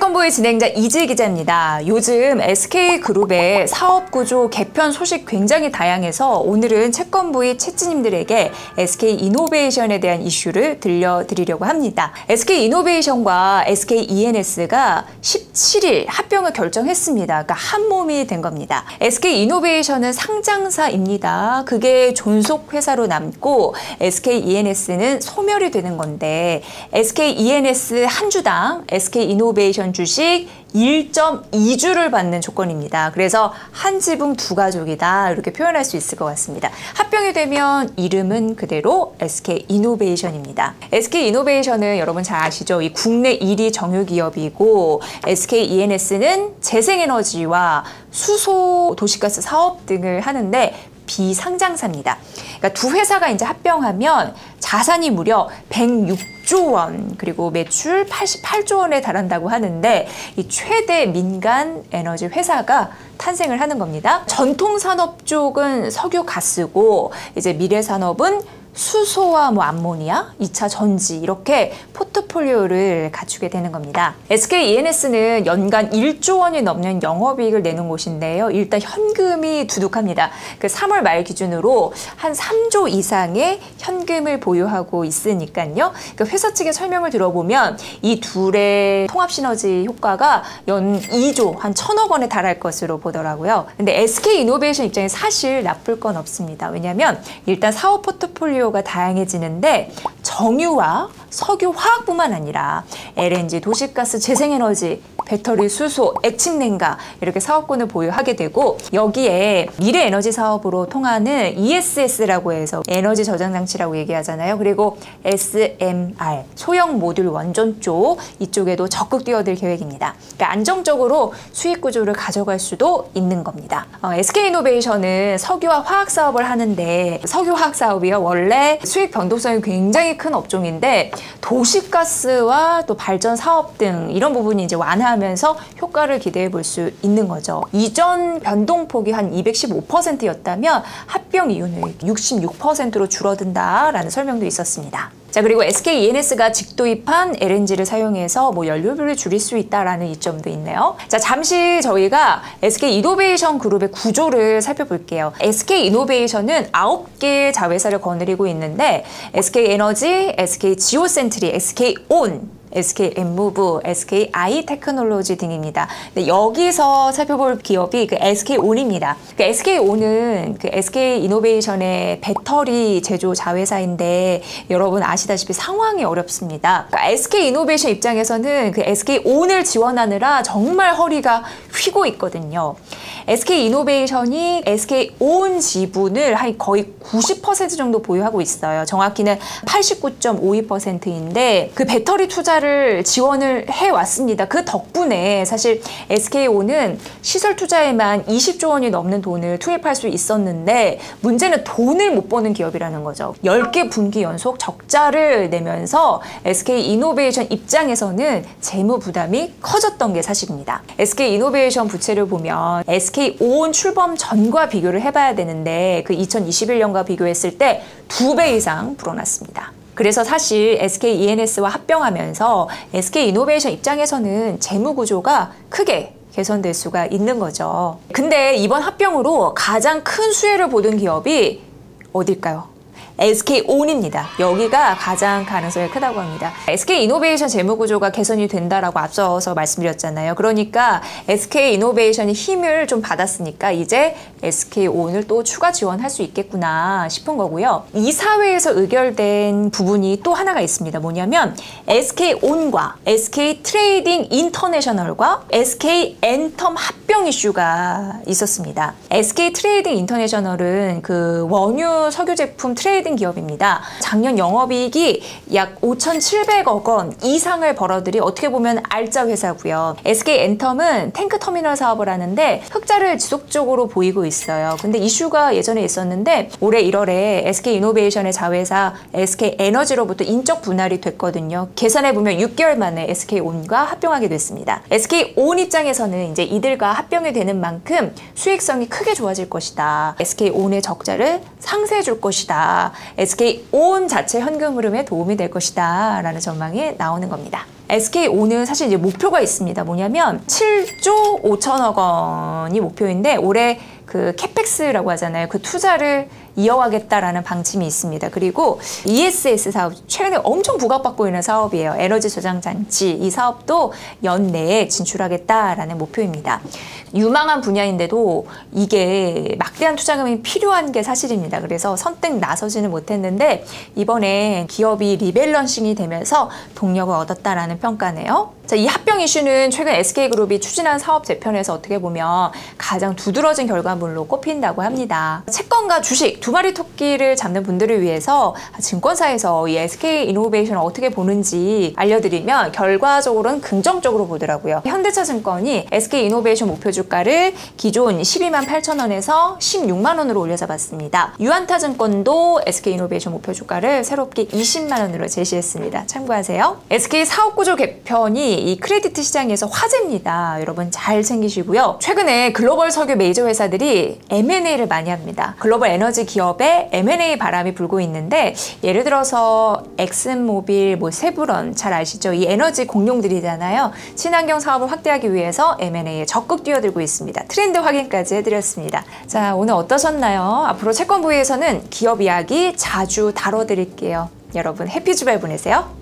채권보의 진행자 이지 기자입니다. 요즘 SK그룹의 사업구조 개편 소식 굉장히 다양해서 오늘은 채권보의 채찌님들에게 SK이노베이션에 대한 이슈를 들려드리려고 합니다. SK이노베이션과 SKENS가 17일 합병을 결정했습니다. 그러니까 한 몸이 된 겁니다. SK이노베이션은 상장사입니다. 그게 존속회사로 남고 SKENS는 소멸이 되는 건데 SKENS 한 주당 SK이노베이션 주식 1.2주를 받는 조건입니다. 그래서 한 지붕 두 가족이다 이렇게 표현할 수 있을 것 같습니다. 합병이 되면 이름은 그대로 SK이노베이션입니다. SK이노베이션은 여러분 잘 아시죠? 이 국내 1위 정유기업이고 SKENS는 재생에너지와 수소 도시가스 사업 등을 하는데 비상장사입니다. 그러니까 두 회사가 이제 합병하면 자산이 무려 106조 원 그리고 매출 88조 원에 달한다고 하는데 이 최대 민간 에너지 회사가 탄생을 하는 겁니다. 전통산업 쪽은 석유 가스고 이제 미래산업은 수소와 암모니아, 2차 전지 이렇게 포트폴리오를 갖추게 되는 겁니다. SKENS는 연간 1조 원이 넘는 영업이익을 내는 곳인데요. 일단 현금이 두둑합니다. 그 3월 말 기준으로 한 3조 이상의 현금을 보유하고 있으니까요. 그 회사 측의 설명을 들어보면 이 둘의 통합 시너지 효과가 연 2조, 한 1,000억 원에 달할 것으로 보더라고요. 근데 SK이노베이션 입장에 사실 나쁠 건 없습니다. 왜냐하면 일단 사업 포트폴리오가 다양해지는데 정유와 석유, 화학뿐만 아니라 LNG, 도시가스, 재생에너지, 배터리, 수소, 액침냉가 이렇게 사업권을 보유하게 되고 여기에 미래에너지 사업으로 통하는 ESS라고 해서 에너지 저장 장치라고 얘기하잖아요. 그리고 SMR, 소형 모듈 원전 쪽 이쪽에도 적극 뛰어들 계획입니다. 그러니까 안정적으로 수익 구조를 가져갈 수도 있는 겁니다. SK이노베이션은 석유와 화학 사업을 하는데 석유 화학 사업이요 원래 수익 변동성이 굉장히 큰 업종인데 도시가스와 또 발전 사업 등 이런 부분이 이제 완화하면서 효과를 기대해 볼 수 있는 거죠. 이전 변동폭이 한 215%였다면 합병 이후는 66%로 줄어든다라는 설명도 있었습니다. 자, 그리고 SKENS가 직도입한 LNG를 사용해서 연료비를 줄일 수 있다라는 이점도 있네요. 자, 잠시 저희가 SK이노베이션 그룹의 구조를 살펴볼게요. SK이노베이션은 9개의 자회사를 거느리고 있는데 SK에너지, SK지오센트리, SK온, SK엠무브, SKI테크놀로지 등입니다. 근데 여기서 살펴볼 기업이 그 SK온입니다. 그 SK온은 그 SK이노베이션의 배터리 제조 자회사인데 여러분 아시다시피 상황이 어렵습니다. 그러니까 SK이노베이션 입장에서는 그 SK온을 지원하느라 정말 허리가 휘고 있거든요. SK이노베이션이 SK온 지분을 거의 90% 정도 보유하고 있어요. 정확히는 89.52%인데 그 배터리 투자를 지원을 해왔습니다. 그 덕분에 사실 SK온은 시설 투자에만 20조 원이 넘는 돈을 투입할 수 있었는데 문제는 돈을 못 버는 기업이라는 거죠. 10개 분기 연속 적자를 내면서 SK이노베이션 입장에서는 재무 부담이 커졌던 게 사실입니다. SK이노베이션 부채를 보면 SK온 출범 전과 비교를 해봐야 되는데 그 2021년과 비교했을 때 2배 이상 불어났습니다. 그래서 사실 SKENS와 합병하면서 SK이노베이션 입장에서는 재무 구조가 크게 개선될 수가 있는 거죠. 근데 이번 합병으로 가장 큰 수혜를 보는 기업이 어딜까요? SK온입니다. 여기가 가장 가능성이 크다고 합니다. SK이노베이션 재무구조가 개선이 된다라고 앞서서 말씀드렸잖아요. 그러니까 SK이노베이션이 힘을 좀 받았으니까 이제 SK온을 또 추가 지원할 수 있겠구나 싶은 거고요. 이사회에서 의결된 부분이 또 하나가 있습니다. 뭐냐면 SK온과 SK트레이딩 인터내셔널과 SK엔텀 합병 이슈가 있었습니다. SK트레이딩 인터내셔널은 그 원유 석유 제품 트레이딩 기업입니다. 작년 영업이익이 약 5,700억 원 이상을 벌어들이 어떻게 보면 알짜 회사고요. SK엔텀은 탱크 터미널 사업을 하는데 흑자를 지속적으로 보이고 있어요. 근데 이슈가 예전에 있었는데 올해 1월에 SK이노베이션의 자회사 SK에너지로부터 인적 분할이 됐거든요. 계산해보면 6개월 만에 SK온과 합병하게 됐습니다. SK온 입장에서는 이제 이들과 합병이 되는 만큼 수익성이 크게 좋아질 것이다. SK온의 적자를 상쇄해 줄 것이다. SK온 자체 현금 흐름에 도움이 될 것이다 라는 전망이 나오는 겁니다. SK온은 사실 이제 목표가 있습니다. 뭐냐면 7조 5천억 원이 목표인데 올해 그 캐펙스라고 하잖아요. 그 투자를 이어가겠다라는 방침이 있습니다. 그리고 ESS 사업, 최근에 엄청 부각받고 있는 사업이에요. 에너지 저장 장치. 이 사업도 연내에 진출하겠다라는 목표입니다. 유망한 분야인데도 이게 막대한 투자금이 필요한 게 사실입니다. 그래서 선뜻 나서지는 못했는데 이번에 기업이 리밸런싱이 되면서 동력을 얻었다라는 평가네요. 자, 이 합병 이슈는 최근 SK그룹이 추진한 사업 재편에서 어떻게 보면 가장 두드러진 결과물로 꼽힌다고 합니다. 채권과 주식 두 마리 토끼를 잡는 분들을 위해서 증권사에서 이 SK이노베이션을 어떻게 보는지 알려드리면 결과적으로는 긍정적으로 보더라고요. 현대차증권이 SK이노베이션 목표 주가를 기존 12만 8천 원에서 16만 원으로 올려잡았습니다. 유한타증권도 SK이노베이션 목표 주가를 새롭게 20만 원으로 제시했습니다. 참고하세요. SK 사업구조 개편이 이 크레디트 시장에서 화제입니다. 여러분 잘 챙기시고요. 최근에 글로벌 석유 메이저 회사들이 M&A를 많이 합니다. 글로벌 에너지 기업에 M&A 바람이 불고 있는데 예를 들어서 엑슨모빌, 세브론 잘 아시죠? 이 에너지 공룡들이잖아요. 친환경 사업을 확대하기 위해서 M&A에 적극 뛰어들고 있습니다. 트렌드 확인까지 해드렸습니다. 자, 오늘 어떠셨나요? 앞으로 채권 부위에서는 기업 이야기 자주 다뤄드릴게요. 여러분 해피 주말 보내세요.